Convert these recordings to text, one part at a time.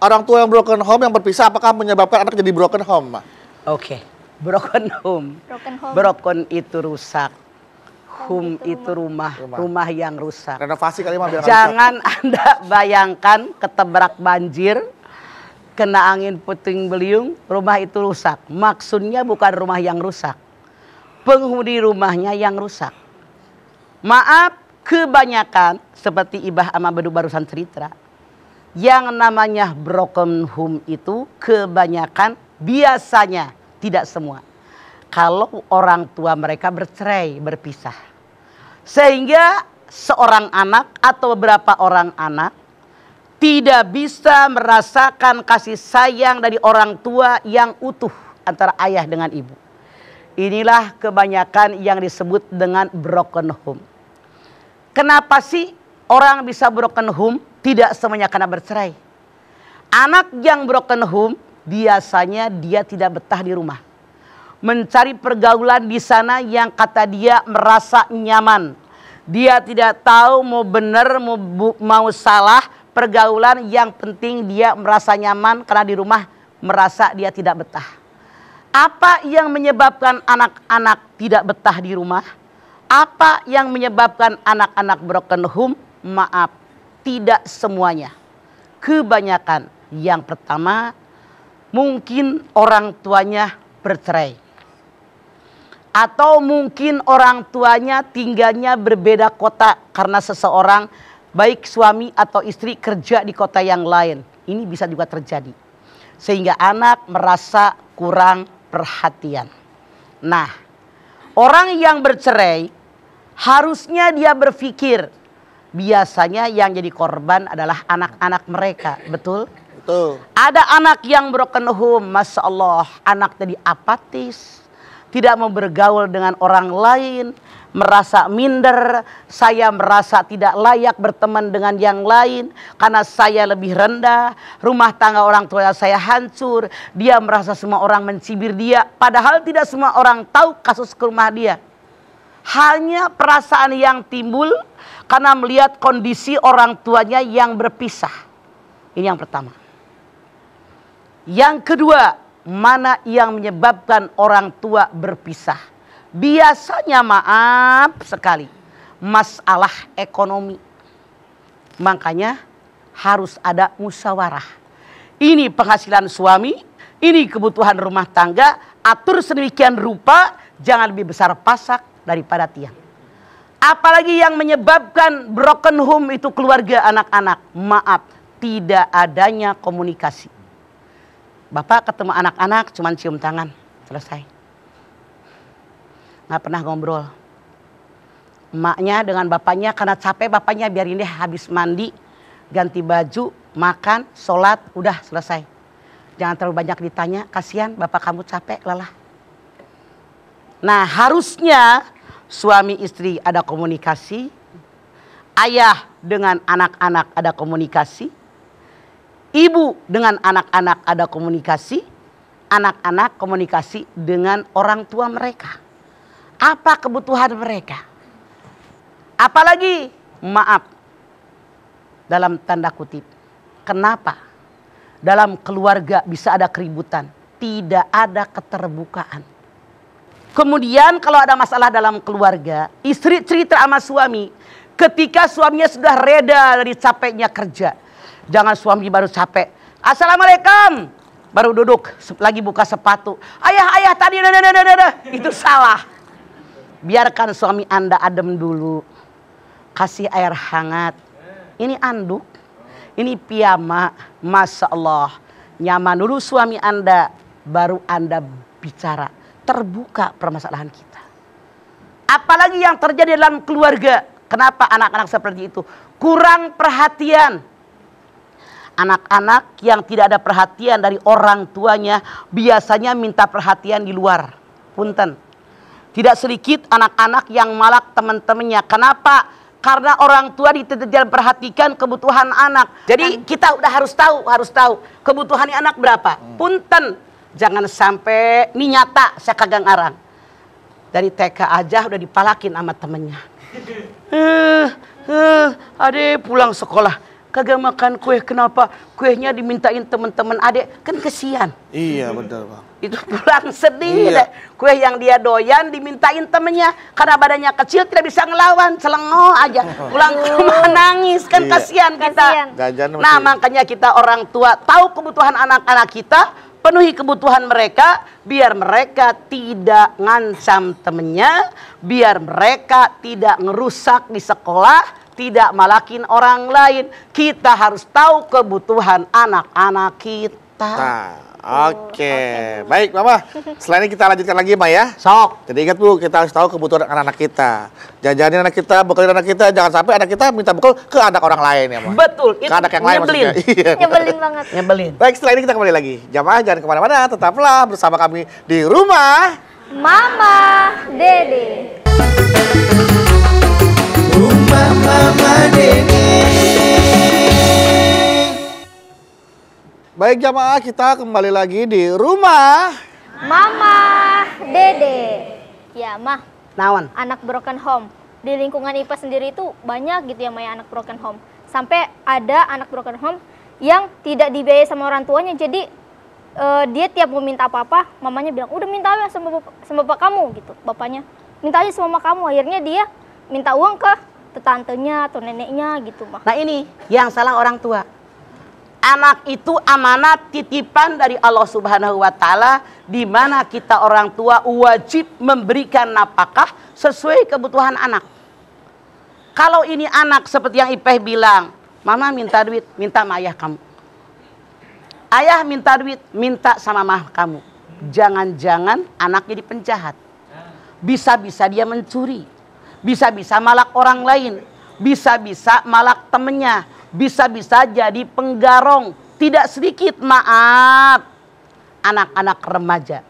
orang tua yang broken home yang berpisah apakah menyebabkan anak jadi broken home, Ma? Oke. Broken home. Broken home. Broken itu rusak. Home itu rumah yang rusak. Renovasi kali, Ma, biar jangan Anda bayangkan ketebrak banjir, kena angin puting beliung, rumah itu rusak. Maksudnya bukan rumah yang rusak, penghuni rumahnya yang rusak. Maaf, kebanyakan seperti Ibah sama Bedu barusan cerita, yang namanya broken home itu kebanyakan biasanya, tidak semua, kalau orang tua mereka bercerai, berpisah. Sehingga seorang anak atau beberapa orang anak tidak bisa merasakan kasih sayang dari orang tua yang utuh antara ayah dengan ibu. Inilah kebanyakan yang disebut dengan broken home. Kenapa sih orang bisa broken home? Tidak semuanya karena bercerai. Anak yang broken home biasanya dia tidak betah di rumah. Mencari pergaulan di sana yang kata dia merasa nyaman. Dia tidak tahu mau benar mau salah, pergaulan yang penting dia merasa nyaman karena di rumah merasa dia tidak betah. Apa yang menyebabkan anak-anak tidak betah di rumah? Apa yang menyebabkan anak-anak broken home? Maaf, tidak semuanya. Kebanyakan. Yang pertama, mungkin orang tuanya bercerai. Atau mungkin orang tuanya tinggalnya berbeda kota karena seseorang, baik suami atau istri, kerja di kota yang lain. Ini bisa juga terjadi. Sehingga anak merasa kurang perhatian. Nah, orang yang bercerai harusnya dia berpikir, biasanya yang jadi korban adalah anak-anak mereka, betul? Betul. Ada anak yang broken home, Masya Allah, anak jadi apatis, tidak mau bergaul dengan orang lain, merasa minder, saya merasa tidak layak berteman dengan yang lain karena saya lebih rendah, rumah tangga orang tua saya hancur, dia merasa semua orang mencibir dia, padahal tidak semua orang tahu kasus ke rumah dia. Hanya perasaan yang timbul karena melihat kondisi orang tuanya yang berpisah. Ini yang pertama. Yang kedua, mana yang menyebabkan orang tua berpisah? Biasanya maaf sekali, masalah ekonomi. Makanya harus ada musyawarah. Ini penghasilan suami, ini kebutuhan rumah tangga, atur sedemikian rupa, jangan lebih besar pasak daripada tiang. Apalagi yang menyebabkan broken home itu keluarga anak-anak. Maaf, tidak adanya komunikasi. Bapak ketemu anak-anak cuman cium tangan, selesai. Nggak pernah ngobrol. Emaknya dengan bapaknya karena capek, bapaknya biarin deh habis mandi, ganti baju, makan, sholat, udah selesai. Jangan terlalu banyak ditanya, kasihan bapak kamu capek, lelah. Nah, harusnya suami istri ada komunikasi, ayah dengan anak-anak ada komunikasi, ibu dengan anak-anak ada komunikasi, anak-anak komunikasi dengan orang tua mereka. Apa kebutuhan mereka? Apalagi, maaf, dalam tanda kutip, kenapa dalam keluarga bisa ada keributan? Tidak ada keterbukaan. Kemudian kalau ada masalah dalam keluarga, istri cerita sama suami ketika suaminya sudah reda dari capeknya kerja. Jangan suami baru capek, Assalamualaikum, baru duduk lagi buka sepatu, ayah tadi itu salah. Biarkan suami Anda adem dulu, kasih air hangat. Ini anduk, ini piyama, Masya Allah, nyaman dulu suami Anda, baru Anda bicara. Terbuka permasalahan kita. Apalagi yang terjadi dalam keluarga. Kenapa anak-anak seperti itu? Kurang perhatian. Anak-anak yang tidak ada perhatian dari orang tuanya biasanya minta perhatian di luar. Punten. Tidak sedikit anak-anak yang malak teman-temannya. Kenapa? Karena orang tua tidak perhatikan kebutuhan anak. Jadi kita udah harus tahu kebutuhan anak berapa. Punten. Jangan sampai, ini nyata, saya kagak ngarang. Dari TK aja udah dipalakin sama temennya. Adek pulang sekolah, kagak makan kue, kenapa? Kuenya dimintain teman-teman adek, kan kesian. Iya benar bang. Itu pulang sedih Iya. deh. Kue yang dia doyan dimintain temennya, karena badannya kecil tidak bisa ngelawan, selengok aja. Pulang ke rumah nangis, kan Iya. kasihan kita. Kasihan. Jajan Nah masih- makanya kita orang tua tahu kebutuhan anak-anak kita, penuhi kebutuhan mereka, biar mereka tidak ngancam temennya, biar mereka tidak ngerusak di sekolah, tidak malakin orang lain. Kita harus tahu kebutuhan anak-anak kita. Nah, oke. Baik Mama, setelah ini kita lanjutkan lagi Ma ya. Sok. Jadi ingat Bu, kita harus tahu kebutuhan anak-anak kita. Jajanin anak kita, bekalin anak kita, jangan sampai anak kita minta bekal ke anak orang lain ya Ma. Betul, Ke itu anak yang lain nyebelin. maksudnya. Iya. Nyebelin banget. Nyebelin. Baik, setelah ini kita kembali lagi. Jamaah jangan kemana-mana, tetaplah bersama kami di rumah. Mama, Dede. Baik jamaah, kita kembali lagi di rumah. Mama, Dede. Ya, Mah, Nawan. anak broken home. Di lingkungan IPA sendiri itu banyak gitu ya, Maya, anak broken home. Sampai ada anak broken home yang tidak dibiayai sama orang tuanya. Jadi dia tiap mau minta apa-apa, mamanya bilang, udah minta aja sama bapak kamu gitu. Bapaknya, minta aja sama mama kamu. Akhirnya dia minta uang ke tantenya atau neneknya gitu, Mah. Nah ini yang salah orang tua. Anak itu amanat titipan dari Allah Subhanahu wa Ta'ala, di mana kita orang tua wajib memberikan nafkah sesuai kebutuhan anak. Kalau ini anak seperti yang Ipeh bilang, mama minta duit, minta sama ayah kamu. Ayah minta duit, minta sama mama kamu. Jangan-jangan anak jadi penjahat. Bisa-bisa dia mencuri. Bisa-bisa malak orang lain. Bisa-bisa malak temennya. Bisa-bisa jadi penggarong. Tidak sedikit, maaf, anak-anak remaja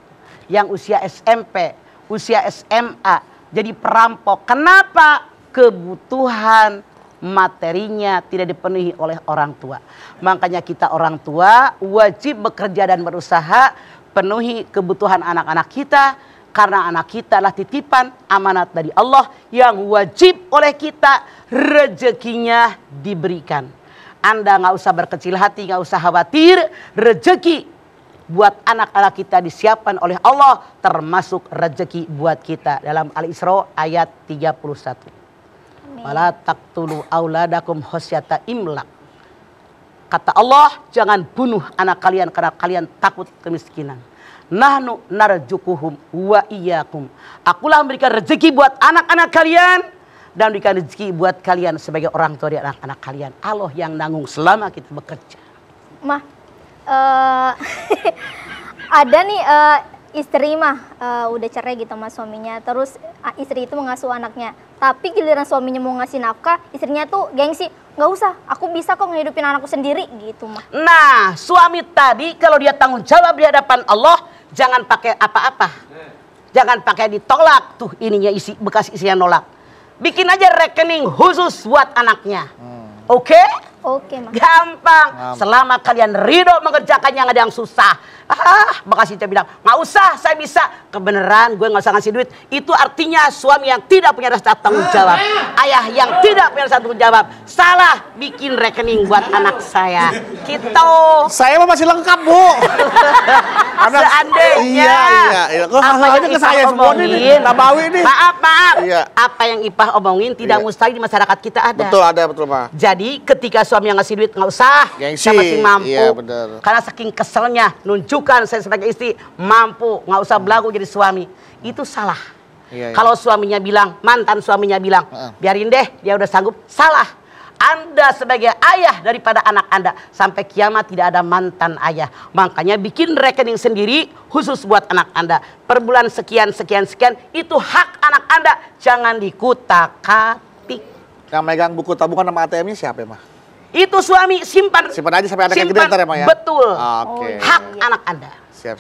yang usia SMP, usia SMA jadi perampok. Kenapa? Kebutuhan materinya tidak dipenuhi oleh orang tua. Makanya kita orang tua wajib bekerja dan berusaha penuhi kebutuhan anak-anak kita, karena anak kita adalah titipan amanat dari Allah yang wajib oleh kita rezekinya diberikan. Anda nggak usah berkecil hati, nggak usah khawatir, rezeki buat anak-anak kita disiapkan oleh Allah, termasuk rezeki buat kita. Dalam Al-Isra ayat 31. Wala taqtulu auladakum khasyata imlaq. Kata Allah, jangan bunuh anak kalian karena kalian takut kemiskinan. Nahnu narjukuhum wa iyyakum. Akulah memberikan rezeki buat anak-anak kalian dan berikan rezeki buat kalian sebagai orang tua dari anak-anak kalian. Allah yang nanggung selama kita bekerja. Mah, ada nih istri mah udah cerai gitu sama suaminya. Terus istri itu mengasuh anaknya. Tapi giliran suaminya mau ngasih nafkah, istrinya tuh gengsi. Nggak usah, aku bisa kok ngehidupin anakku sendiri gitu mah. Nah, suami tadi kalau dia tanggung jawab di hadapan Allah, jangan pakai apa-apa. Jangan pakai ditolak. Tuh ininya isi bekas isinya nolak. Bikin aja rekening khusus buat anaknya. Oke? Oke, Mah. Gampang. Selama kalian ridho mengerjakannya, nggak ada yang susah. Bekas itu bilang, nggak usah, saya bisa. Kebenaran, gue nggak usah ngasih duit. Itu artinya suami yang tidak punya rasa tanggung jawab. Ayah yang tidak punya rasa tanggung jawab. Salah bikin rekening buat anak saya. Gitu. Saya mah masih lengkap Bu. Seandainya. Iya. Kok apa hal-halnya yang ke Ipah saya semua nih, omongin. Nabawi nih. Maaf. Iya. Apa yang Ipah omongin tidak Iya. mustahil di masyarakat kita ada. Betul ada, betul Pak. Jadi ketika suami yang ngasih duit nggak usah, Gengsi. saya masih mampu. Iya, benar. Karena saking keselnya nunjukkan saya sebagai istri mampu, nggak usah belagu jadi suami. Itu salah. Iya. Kalau suaminya bilang, mantan suaminya bilang, biarin deh, dia udah sanggup. Salah. Anda sebagai ayah daripada anak Anda sampai kiamat tidak ada mantan ayah. Makanya bikin rekening sendiri khusus buat anak Anda. Per bulan sekian itu hak anak Anda. Jangan dikutak-katik. Yang megang buku tabungan sama ATM-nya siapa ya, Mah? Itu suami simpan. Simpan aja sampai anaknya gede ntar ya, Mah ya? Betul. Oke. Hak anak Anda. Siap.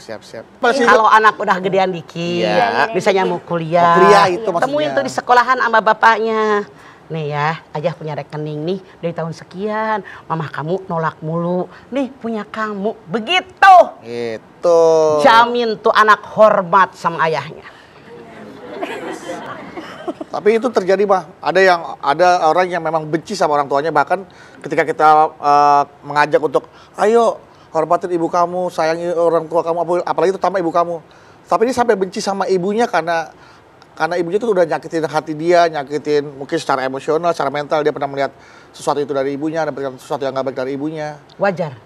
Kalau anak udah gedean dikit, Iya. misalnya mau kuliah, Mau kuliah itu maksudnya. temuin tuh di sekolahan sama bapaknya. Nih ya, ayah punya rekening nih dari tahun sekian, mamah kamu nolak mulu, nih punya kamu, begitu. Itu. Jamin tuh anak hormat sama ayahnya. Tapi itu terjadi mah. Ada orang yang memang benci sama orang tuanya, bahkan ketika kita mengajak untuk ayo hormatin ibu kamu, sayangi orang tua kamu, apalagi terutama ibu kamu. Tapi ini sampai benci sama ibunya karena ibunya itu udah nyakitin hati dia, nyakitin mungkin secara emosional, secara mental, dia pernah melihat sesuatu itu dari ibunya, dapatkan sesuatu yang gak baik dari ibunya. Wajar.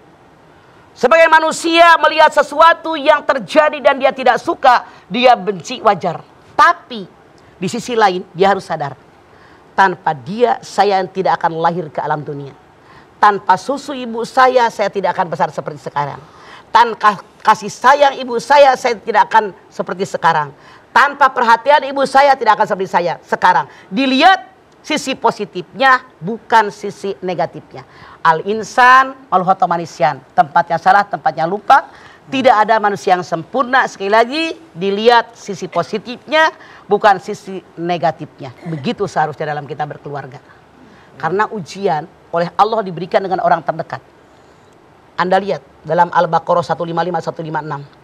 Sebagai manusia melihat sesuatu yang terjadi dan dia tidak suka, dia benci, wajar. Tapi di sisi lain dia harus sadar, tanpa dia saya tidak akan lahir ke alam dunia. Tanpa susu ibu saya tidak akan besar seperti sekarang. Tanpa kasih sayang ibu saya tidak akan seperti sekarang. Tanpa perhatian ibu saya tidak akan seperti saya sekarang. Dilihat sisi positifnya, bukan sisi negatifnya. Al-insan, al-khata manisyan. Tempatnya salah, tempatnya lupa. Tidak ada manusia yang sempurna. Sekali lagi, dilihat sisi positifnya, bukan sisi negatifnya. Begitu seharusnya dalam kita berkeluarga. Karena ujian oleh Allah diberikan dengan orang terdekat. Anda lihat dalam Al-Baqarah 155-156.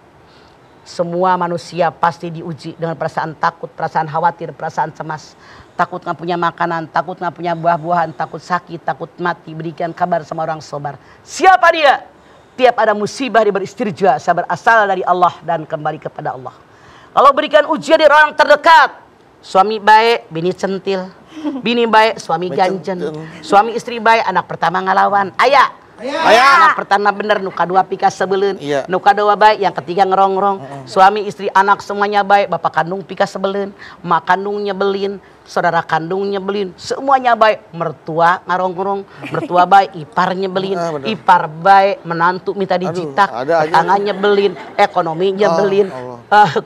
Semua manusia pasti diuji dengan perasaan takut, perasaan khawatir, perasaan cemas. Takut nggak punya makanan, takut nggak punya buah-buahan, takut sakit, takut mati. Berikan kabar sama orang sabar. Siapa dia? Tiap ada musibah dia beristirja, sabar asal dari Allah dan kembali kepada Allah. Kalau berikan ujian dari orang terdekat, suami baik, bini centil. Bini baik, suami ganjen. Suami istri baik, anak pertama ngelawan. Ayah. Anak pertama bener, nuka dua pika sebelen, nuka dua baik, yang ketiga ngerongrong. Suami istri anak semuanya baik, bapak kandung pika sebelen, mak kandung nyebelin, saudara kandung nyebelin, semuanya baik. Mertua ngerongrong, mertua baik, ipar nyebelin, ipar baik, menantu minta dijitak, tetangga nyebelin, ekonomi nyebelin,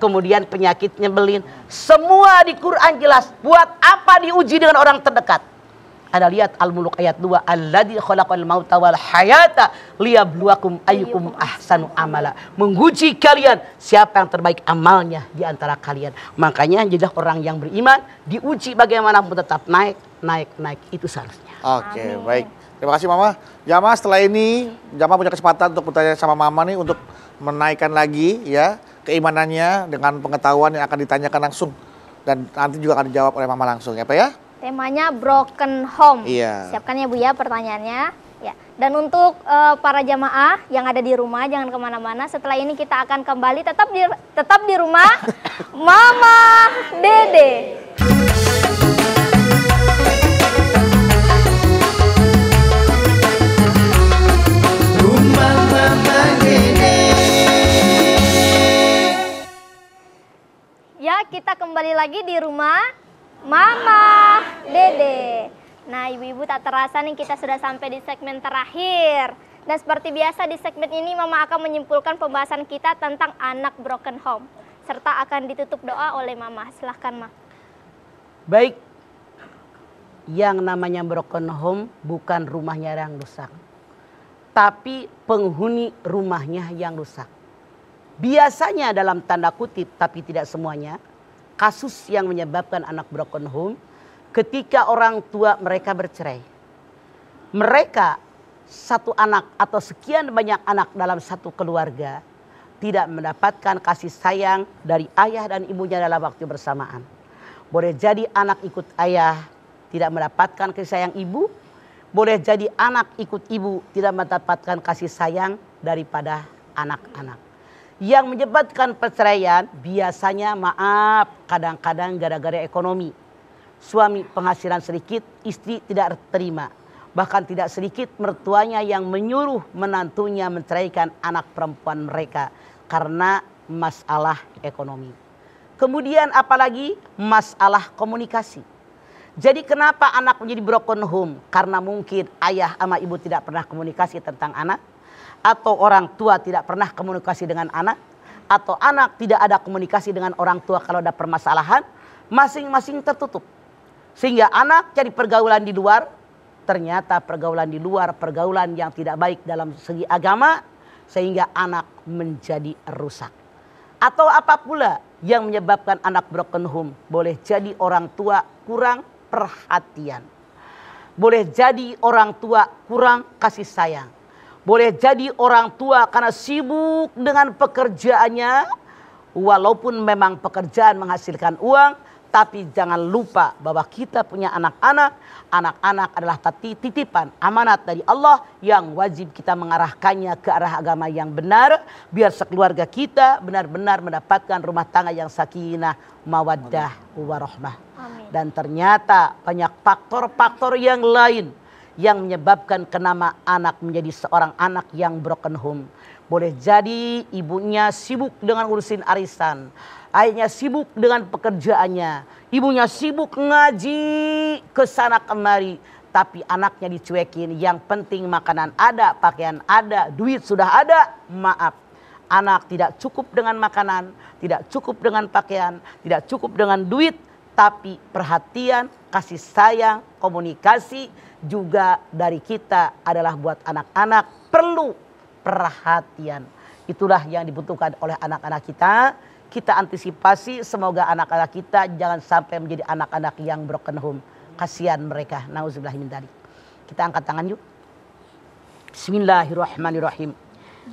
kemudian penyakit nyebelin. Semua di Quran jelas. Buat apa diuji dengan orang terdekat? Ada lihat Al-Muluk ayat 2, alladzi khalaqal mauta wal hayata liyabluwakum ayyukum ahsanu amala. Menguji kalian siapa yang terbaik amalnya di antara kalian. Makanya jadi orang yang beriman diuji bagaimanapun tetap naik. Itu seharusnya. Oke, baik. Terima kasih Mama. Jamaah setelah ini Jamaah punya kesempatan untuk bertanya sama Mama nih untuk menaikkan lagi ya keimanannya dengan pengetahuan yang akan ditanyakan langsung dan nanti juga akan dijawab oleh Mama langsung ya Pak ya. Temanya broken home. Iya. Siapkan ya Bu ya pertanyaannya. Ya. Dan untuk para jamaah yang ada di rumah jangan kemana-mana. Setelah ini kita akan kembali tetap di rumah Mama Dede. Rumah Mama Dede. Ya, kita kembali lagi di rumah Mama Dede. Nah, ibu-ibu tak terasa nih kita sudah sampai di segmen terakhir. Dan seperti biasa di segmen ini Mama akan menyimpulkan pembahasan kita tentang anak broken home. Serta akan ditutup doa oleh Mama. Silahkan Ma. Baik. Yang namanya broken home bukan rumahnya yang rusak. Tapi penghuni rumahnya yang rusak. Biasanya dalam tanda kutip, tapi tidak semuanya. Kasus yang menyebabkan anak broken home ketika orang tua mereka bercerai. Mereka satu anak atau sekian banyak anak dalam satu keluarga tidak mendapatkan kasih sayang dari ayah dan ibunya dalam waktu bersamaan. Boleh jadi anak ikut ayah tidak mendapatkan kasih sayang ibu. Boleh jadi anak ikut ibu tidak mendapatkan kasih sayang daripada anak-anak. Yang menyebabkan perceraian biasanya maaf kadang-kadang gara-gara ekonomi. Suami penghasilan sedikit, istri tidak terima. Bahkan tidak sedikit mertuanya yang menyuruh menantunya menceraikan anak perempuan mereka karena masalah ekonomi. Kemudian apalagi masalah komunikasi. Jadi kenapa anak menjadi broken home? Karena mungkin ayah sama ibu tidak pernah komunikasi tentang anak. Atau orang tua tidak pernah komunikasi dengan anak. Atau anak tidak ada komunikasi dengan orang tua kalau ada permasalahan. Masing-masing tertutup. Sehingga anak cari pergaulan di luar. Ternyata pergaulan di luar, pergaulan yang tidak baik dalam segi agama. Sehingga anak menjadi rusak. Atau apa pula yang menyebabkan anak broken home. Boleh jadi orang tua kurang perhatian. Boleh jadi orang tua kurang kasih sayang. Boleh jadi orang tua karena sibuk dengan pekerjaannya. Walaupun memang pekerjaan menghasilkan uang. Tapi jangan lupa bahwa kita punya anak-anak. Anak-anak adalah titipan amanat dari Allah yang wajib kita mengarahkannya ke arah agama yang benar. Biar sekeluarga kita benar-benar mendapatkan rumah tangga yang sakinah, mawaddah, warahmah. Amin. Dan ternyata banyak faktor-faktor yang lain yang menyebabkan kenapa anak menjadi seorang anak yang broken home. Boleh jadi ibunya sibuk dengan urusin arisan, ayahnya sibuk dengan pekerjaannya, ibunya sibuk ngaji ke sana kemari, tapi anaknya dicuekin. Yang penting makanan ada, pakaian ada, duit sudah ada. Maaf, anak tidak cukup dengan makanan, tidak cukup dengan pakaian, tidak cukup dengan duit, tapi perhatian, kasih sayang, komunikasi juga dari kita adalah buat anak-anak perlu perhatian. Itulah yang dibutuhkan oleh anak-anak kita. Kita antisipasi semoga anak-anak kita jangan sampai menjadi anak-anak yang broken home. Kasihan mereka. Nauzubillah min dzalik. Kita angkat tangan yuk. Bismillahirrahmanirrahim.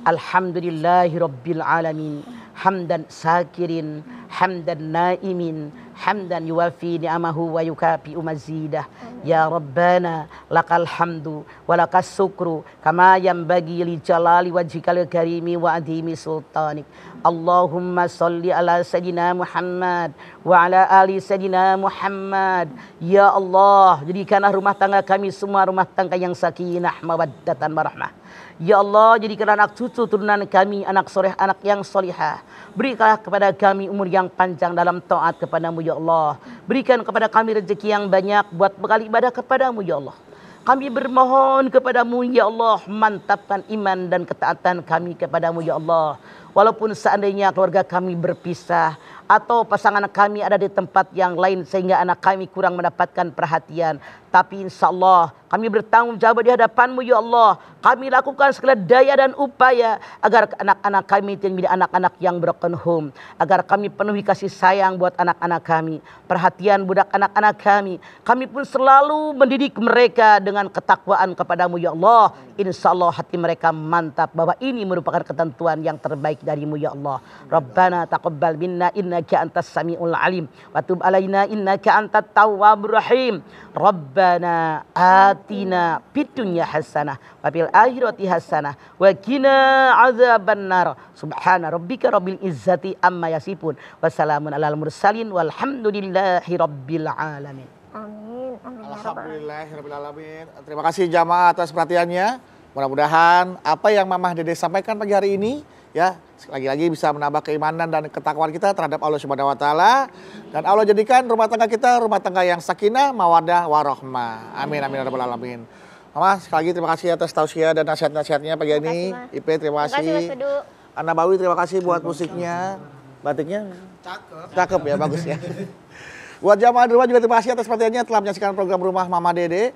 Alhamdulillahirabbil alamin. Hamdan sakirin, hamdan naimin, hamdan yuwafi ni'amahu wa yukafi'u mazidah. Ya Rabbana lakal hamdu wa lakas sukru kama yanbaghi li jalali wajhikal karimi wa adhimi sultanik. Allahumma salli ala sayyidina Muhammad wa ala ali sayyidina Muhammad. Ya Allah, jadikanlah rumah tangga kami semua rumah tangga yang sakinah, mawaddatan, warahmah. Ya Allah, jadikan anak cucu turunan kami anak soleh, anak yang solihah. Berikanlah kepada kami umur yang panjang dalam taat kepadamu ya Allah. Berikan kepada kami rezeki yang banyak buat bekal ibadah kepadamu ya Allah. Kami bermohon kepadamu ya Allah, mantapkan iman dan ketaatan kami kepadamu ya Allah. Walaupun seandainya keluarga kami berpisah atau pasangan kami ada di tempat yang lain sehingga anak kami kurang mendapatkan perhatian, tapi insya Allah kami bertanggung jawab di hadapanmu ya Allah. Kami lakukan segala daya dan upaya agar anak-anak kami tidak menjadi anak-anak yang broken home. Agar kami penuhi kasih sayang buat anak-anak kami, perhatian budak anak-anak kami. Kami pun selalu mendidik mereka dengan ketakwaan kepadamu ya Allah. Insya Allah hati mereka mantap bahwa ini merupakan ketentuan yang terbaik darimu ya Allah. Rabbana taqabbal minna innaka antas samiul alim wa tub alaina innaka antat tawwabur rahim. Rabbana atina fid dunya hasanah wa fil akhirati hasanah wa qina adzabannar. Subhana rabbika rabbil izzati amma yasifun wa salamun alal mursalin walhamdulillahi rabbil alamin. Amin. Amin. Ya Rabbal Alamin. Alhamdulillahirrahmanirrahim. Terima kasih jamaah atas perhatiannya. Mudah-mudahan apa yang Mamah Dede sampaikan pagi hari ini ya lagi-lagi bisa menambah keimanan dan ketakwaan kita terhadap Allah Subhanahu wa taala, dan Allah jadikan rumah tangga kita rumah tangga yang sakinah, mawaddah, warahmah. Amin amin ya rabbal alamin. Mama sekali lagi terima kasih atas tausiah dan nasihat-nasihatnya pagi ini. Ipe terima kasih. Mas Fedu. Ana Bawi terima kasih buat musiknya. Batiknya cakep ya, bagus ya. Buat jamaah di rumah juga terima kasih atas perhatiannya telah menyaksikan program Rumah Mama Dede.